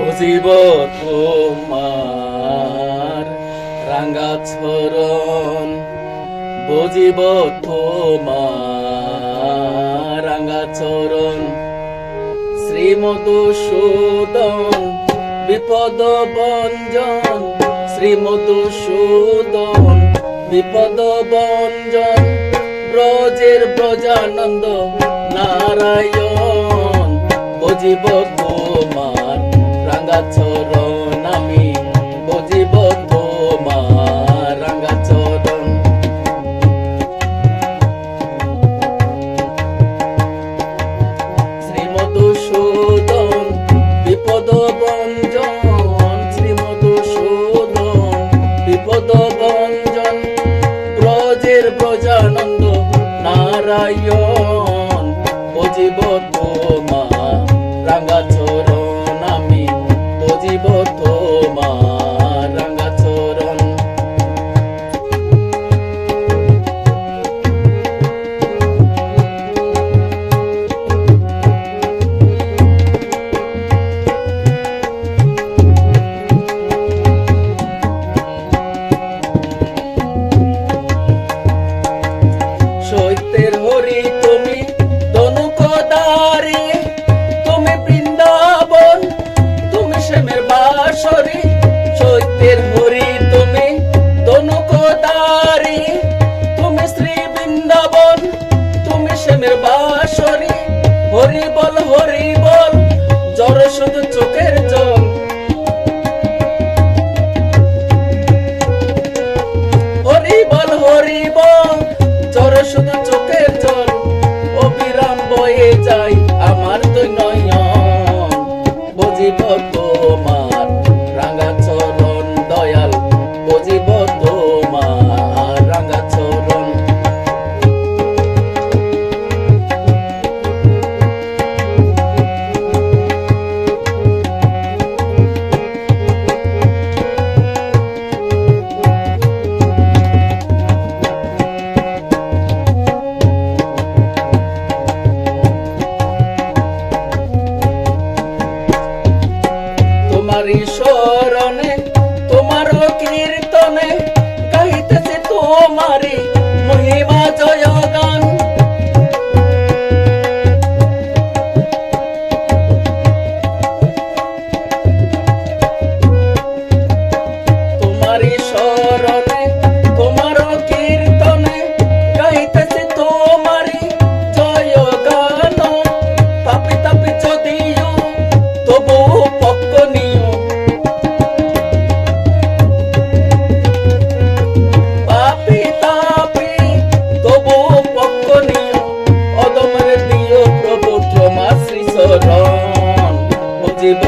বুঝিব তোমার রাঙ্গা চরণ, বুঝিব তোমার রাঙ্গা চরণ। শ্রীমধুসূদন বিপদ ভঞ্জন, শ্রীমধুসূদন বিপদ ভঞ্জন। ব্রজের ব্রজানন্দ নারায়ণ, বুঝিব তোমার রাঙ্গা চরণ, আমি বুঝিব তোমার রাঙ্গা চরণ। শ্রীমধুসূদন বিপদ ভঞ্জন, শ্রীমধুসূদন বিপদ ভঞ্জন। ব্রজের ব্রজানন্দ নারায়ণ, বুঝিব তোমার রাঙ্গা চরণ, আমি বুঝিব তোমার রাঙ্গা চরণ। সত্যের হরি তুমি ধনুকধারী, তুমি বৃন্দাবন, তুমি শ্যামের বাঁশরী। সত্যের হরি তুমি ধনুকধারী, তুমি শ্রী বৃন্দাবন, তুমি শ্যামের বাঁশরী। হরি বল জ্বর শুধু চোখের জল, হরি বল জ্বর শুধু চোখের জল। অবিরাম বয়ে যায় আমার দুই নয়ন, বুঝিব তোমার রাঙ্গা চরণ দয়াল, বুঝিব তোমার রাঙ্গা চরণ। তোমারই শরণে তোমার কীর্তনে গাইতেছে তোমারই মহিমা জয় গান। তোমারই শরণে তোমার কীর্তনে গাইতেছে তোমারই জয় গান। পাপি তাপি যদিও তবু পক্ষ নিও, পাপি তাপি তবু পক্ষ নিও। অদমের দিও প্রভু ক্ষমা শ্রী চরণ, বুঝিব